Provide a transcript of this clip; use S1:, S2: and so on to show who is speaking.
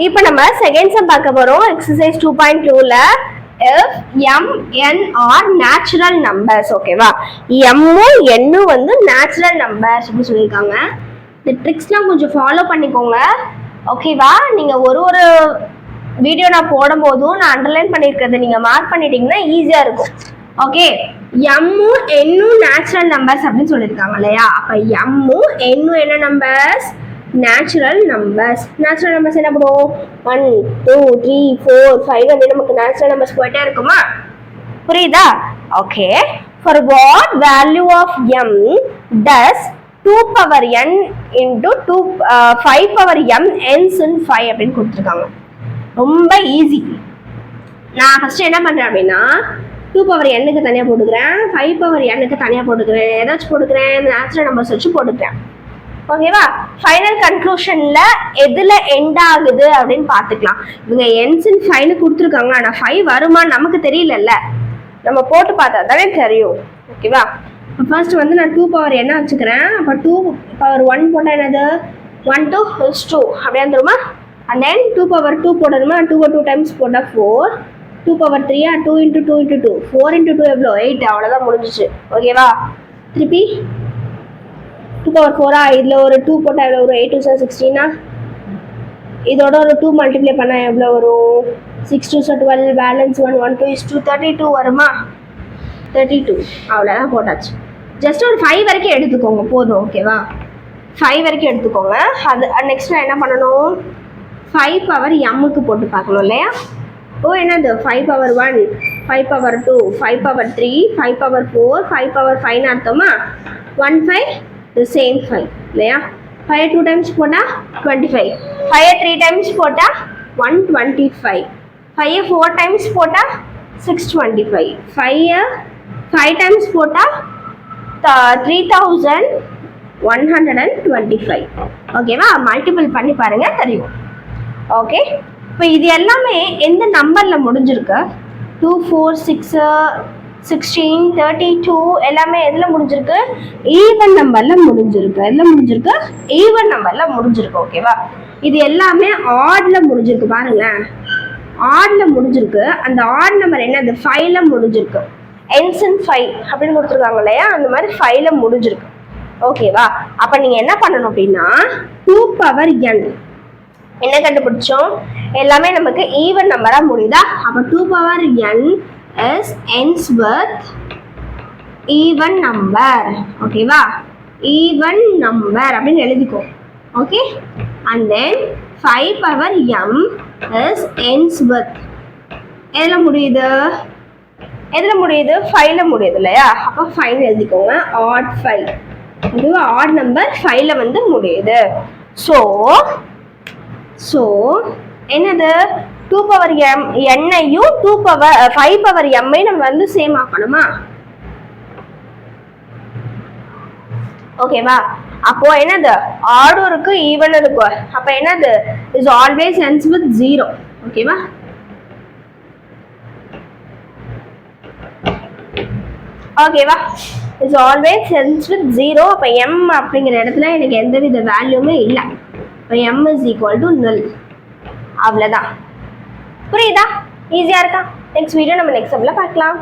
S1: இப்போ நம்ம second sum பார்க்க போறோம். எக்ஸசைஸ் 2.2ல if m n are natural numbers. ஓகேவா, m-உம் n-உம் வந்து நேச்சுரல் நம்பர்ஸ் அப்படின்னு சொல்லியிருக்காங்க. இந்த ட்ரிக்ஸ்லாம் கொஞ்சம் ஃபாலோ பண்ணிக்கோங்க. ஓகேவா, நீங்க ஒரு வீடியோ நான் போடும் போதும் நான் அண்டர்லைன் பண்ணியிருக்கிறத நீங்க மார்க் பண்ணிட்டீங்கன்னா ஈஸியா இருக்கும். ஓகே, m-உம் n-உம் நேச்சுரல் நம்பர்ஸ் அப்படின்னு சொல்லியிருக்காங்க இல்லையா? அப்ப m-உம் n-உம் என்ன numbers? Natural numbers. Natural numbers என்ன பண்ணுவோம்? 1 2 3 4 5 அப்படி நமக்கு நேச்சுரல் நம்பர்ஸ் போயிட்டே இருக்குமா? புரியுதா? Okay, for what value of m does 2 power n into 5 power m ends in 5 அப்படின்னு கொடுத்துருக்காங்க. ரொம்ப ஈஸி. நான் ஃபர்ஸ்ட் என்ன பண்றேன் அப்படின்னா 2 power n-க்கு தனியாக போட்டுக்கிறேன், 5 power n-க்கு தனியாக போட்டுக்கிறேன், ஏதாச்சும் போட்டுக்கிறேன், நேச்சுரல் நம்பர்ஸ் வச்சு போட்டுக்கிறேன். ஓகேவா, ஃபைனல் கன்க்ளூஷன்ல எதுல எண்ட் ஆகுது அப்படின்னு பார்த்துக்கலாம். இவங்க எண்ட்ஸ் இன் 5 கொடுத்துருக்காங்க, ஆனால் 5 வருமா நமக்கு தெரியலல்ல, நம்ம போட்டு பார்த்தா தானே தெரியும். ஓகேவா, ஃபர்ஸ்ட் வந்து நான் 2 power என்ன வச்சுக்கிறேன். அப்போ 2 power 1 போட்டால் என்னது? 1 to 2 அப்படியே வந்துருமா? அண்ட் தென் 2 power 2 போடணுமா? 2 டைம்ஸ் போட்டால் 4. 2 power 3 2 into 2 into 2 4 into 2 எவ்வளோ? 8. அவ்வளோதான் முடிஞ்சிச்சு. ஓகேவா, திருப்பி 2 power 4 இதில் ஒரு 2 போட்டால் எவ்வளோ வரும்? 8 2 16. இதோட ஒரு 2 மல்டிப்ளை பண்ணால் எவ்வளோ வரும்? 6 2 12, பேலன்ஸ் 1 1 2 is 2 32 வருமா? 32. அவ்வளோதான் போட்டாச்சு. ஜஸ்ட் ஒரு 5 வரைக்கும் எடுத்துக்கோங்க போதும். ஓகேவா, 5 வரைக்கும் எடுத்துக்கோங்க. அது நெக்ஸ்ட் நான் என்ன பண்ணணும்? 5 power m-க்கு போட்டு பார்க்கணும் இல்லையா? ஓ, என்னது? 5 power 1 5 power 2 5 power 3 5 power 4 5 power 5 அர்த்தமா? 1 5 the same 5 இல்லையா? 5 2 times போட்டால் 25, 5 3 times போட்டால் 125, 5 4 times போட்டால் 625, 5 times போட்டால் 3125. ஓகேவா, மல்டிபிள் பண்ணி பாருங்க தெரியும். ஓகே, இப்போ இது எல்லாமே எந்த நம்பர்ல முடிஞ்சிருக்கு? 2 4 6 16 32 எல்லாமே எதில் முடிஞ்சிருக்கு? ஈவன் நம்பர்ல முடிஞ்சிருக்கு. எதில் முடிஞ்சிருக்கு? ஈவன் நம்பர்ல முடிஞ்சிருக்கு. ஓகேவா, இது எல்லாமே ஆட்ல முடிஞ்சிருக்கு. பாருங்களேன், ஆட்ல முடிஞ்சிருக்கு. அந்த ஆட் நம்பர் என்னது? 5ல முடிஞ்சிருக்கு. ends in 5 அப்படின்னு கொடுத்துருக்காங்க இல்லையா? அந்த மாதிரி 5ல முடிஞ்சிருக்கு. ஓகேவா, அப்ப நீங்க என்ன பண்ணணும் அப்படின்னா 2 power n என்ன கண்டுபிடிச்சோம்? எல்லாமே நமக்கு ஈவன் நம்பரா முடியுதா? அப்ப 2 power n is ends with even number. ஓகேவா, even number அப்படின்னு எழுதிக்கோ. Okay, and then 5 power m is ends with எதுல முடியுது? 5ல முடியுது இல்லையா? அப்போ 5 எழுதிக்கோங்க. odd 5. ஓகேவா, odd நம்பர் 5ல வந்து முடியுது. ஸோ என்னது? 2 power m n-ஐயும் 5 power m-ஐயும் நம்ம வந்து சேம் ஆக்கணுமா? ஓகேவா, அப்போ என்னது? ஆடும் இருக்கு, ஈவன் இருக்கு. அப்ப என்னது? Is always ends with 0. ஓகேவா, ஓகேவா, இஸ் ஆல்வேஸ் ends with 0. அப்ப m அப்படிங்கிற இடத்துல எனக்கு எந்தவித வேல்யூமே இல்லை. இப்போ m is equal to null. அவ்வளோதான். புரியுதா? ஈஸியா இருக்கா? நெக்ஸ்ட் வீடியோ நம்ம நெக்ஸ்ட் சம்ல பார்க்கலாம்.